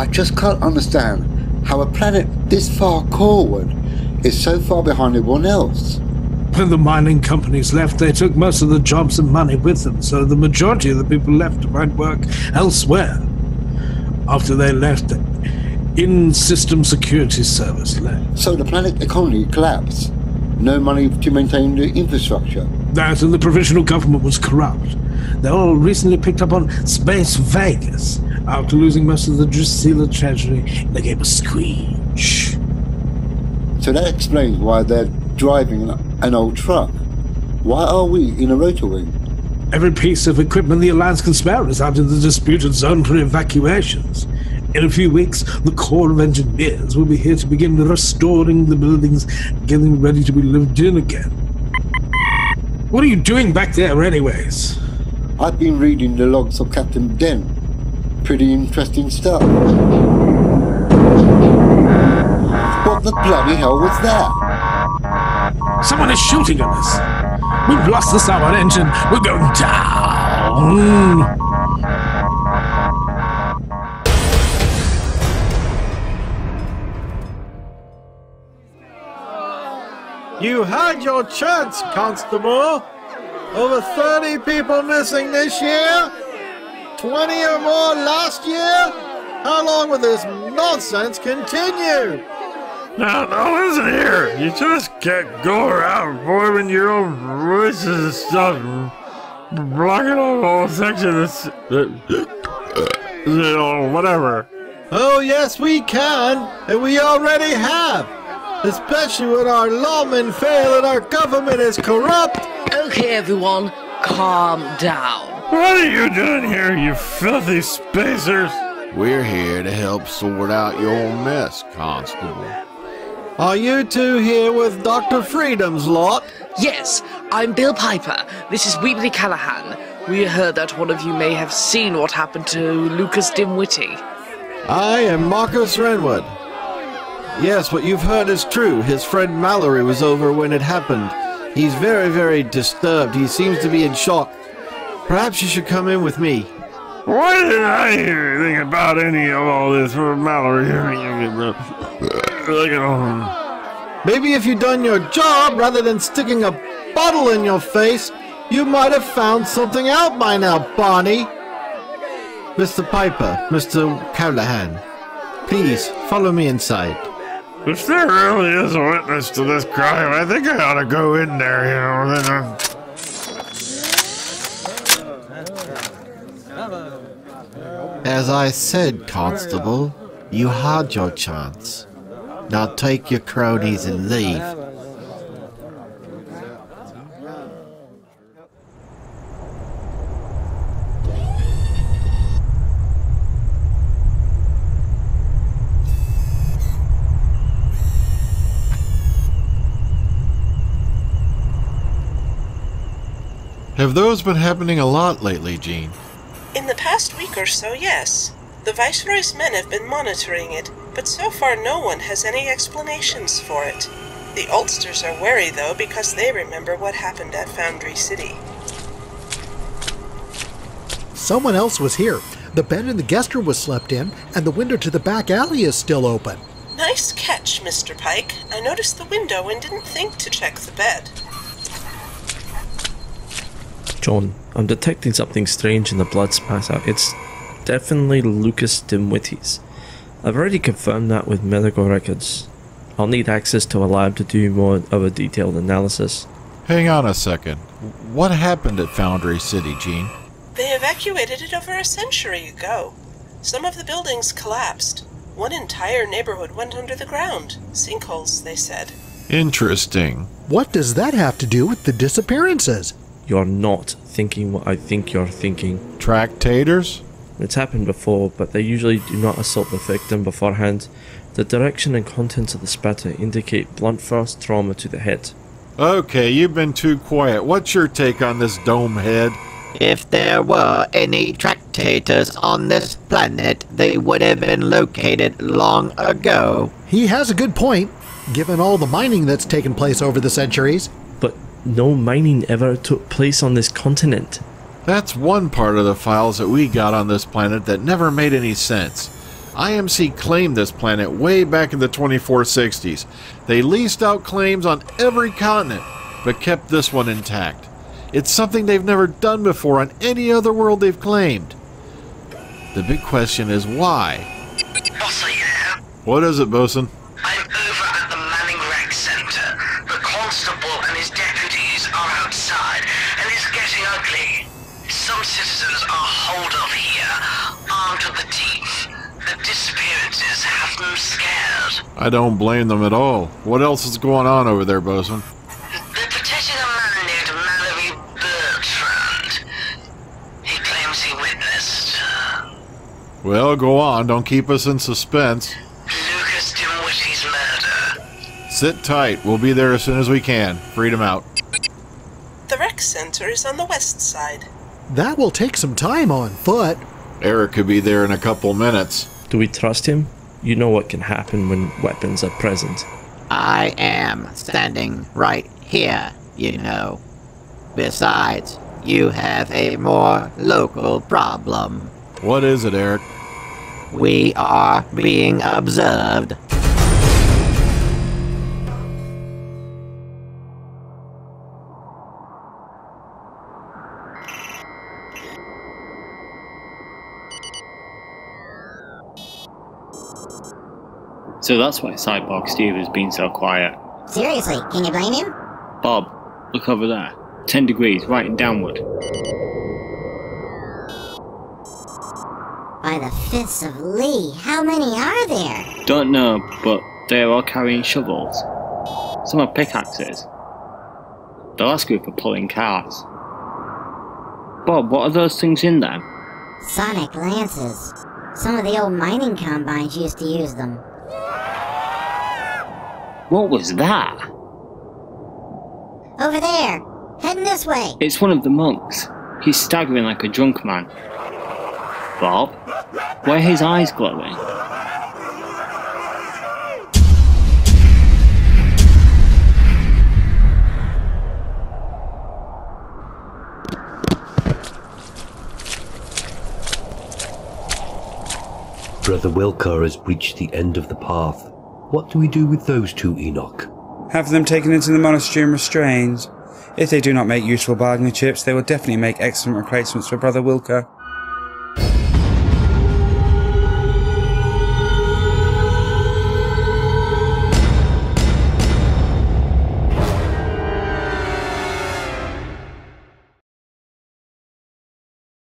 I just can't understand how a planet this far forward is so far behind everyone else. When the mining companies left, they took most of the jobs and money with them, so the majority of the people left to find work elsewhere. After they left, in-system security service left. So the planet economy collapsed. No money to maintain the infrastructure. That and the provisional government was corrupt. They all recently picked up on Space Vegas after losing most of the Drusilla treasury in the game of Squeege. So that explains why they're driving an old truck. Why are we in a rotor wing? Every piece of equipment the Alliance can spare is out in the disputed zone for evacuations. In a few weeks, the Corps of Engineers will be here to begin restoring the buildings, getting ready to be lived in again. What are you doing back there anyways? I've been reading the logs of Captain Dent. Pretty interesting stuff. What the bloody hell was that? Someone is shooting at us. We've lost the starboard engine. We're going down. You had your chance, Constable. Over 30 people missing this year. 20 or more last year. How long will this nonsense continue? Now, listen here. You just can't go around forming your own voices and stuff, blocking off all sections whatever. Oh, yes, we can, and we already have. Especially when our lawmen fail and our government is corrupt. Okay, everyone, calm down. What are you doing here, you filthy spacers? We're here to help sort out your mess, Constable. Are you two here with Dr. Freedom's lot? Yes, I'm Bill Piper. This is Weebly Callahan. We heard that one of you may have seen what happened to Lucas Dimwitty. I am Marcus Renwood. Yes, what you've heard is true. His friend Mallory was over when it happened. He's very, very disturbed. He seems to be in shock. Perhaps you should come in with me. Why didn't I hear anything about any of all this from Mallory? Maybe if you'd done your job rather than sticking a bottle in your face, you might have found something out by now, Barney. Mr. Piper, Mr. Callahan, please follow me inside. If there really is a witness to this crime, I think I ought to go in there, you know. As I said, Constable, you had your chance. Now take your cronies and leave. Have those been happening a lot lately, Jean? In the past week or so, yes. The Viceroy's men have been monitoring it, but so far no one has any explanations for it. The Ulsters are wary, though, because they remember what happened at Foundry City. Someone else was here. The bed in the guest room was slept in, and the window to the back alley is still open. Nice catch, Mr. Pike. I noticed the window and didn't think to check the bed. John, I'm detecting something strange in the blood spatter. It's definitely Lucas Dimwitty's. I've already confirmed that with medical records. I'll need access to a lab to do more of a detailed analysis. Hang on a second. What happened at Foundry City, Jean? They evacuated it over a century ago. Some of the buildings collapsed. One entire neighborhood went under the ground. Sinkholes, they said. Interesting. What does that have to do with the disappearances? You're not thinking what I think you're thinking. Tractators? It's happened before, but they usually do not assault the victim beforehand. The direction and contents of the spatter indicate blunt force trauma to the head. Okay, you've been too quiet. What's your take on this dome head? If there were any tractators on this planet, they would have been located long ago. He has a good point, given all the mining that's taken place over the centuries. But no mining ever took place on this continent. That's one part of the files that we got on this planet that never made any sense. IMC claimed this planet way back in the 2460s. They leased out claims on every continent, but kept this one intact. It's something they've never done before on any other world they've claimed. The big question is why? Boss, are you there? What is it, Bosun? I'm over at the Manning Rec Center. The constable and his deputies are outside, and it's getting ugly. Some citizens are holed up here, armed to the teeth. The disappearances have them scared. I don't blame them at all. What else is going on over there, Bosun? They're protecting a man named Mallory Bertrand. He claims he witnessed. Well, go on. Don't keep us in suspense. Lucas Dimwitty's murder. Sit tight. We'll be there as soon as we can. Freedom out. The rec center is on the west side. That will take some time on foot. Eric could be there in a couple minutes. Do we trust him? You know what can happen when weapons are present. I am standing right here, you know. Besides, you have a more local problem. What is it, Eric? We are being observed. So that's why Cyborg Steve has been so quiet. Seriously, can you blame him? Bob, look over there. 10 degrees, right downward. By the fists of Leigh, how many are there? Don't know, but they are all carrying shovels. Some are pickaxes. The last group are pulling cars. Bob, what are those things in there? Sonic lances. Some of the old mining combines used to use them. What was that? Over there! Heading this way! It's one of the monks. He's staggering like a drunk man. Bob? Why are his eyes glowing? Brother Wilcar has reached the end of the path. What do we do with those two, Enoch? Have them taken into the monastery and restrained. If they do not make useful bargaining chips, they will definitely make excellent replacements for Brother Wilcar.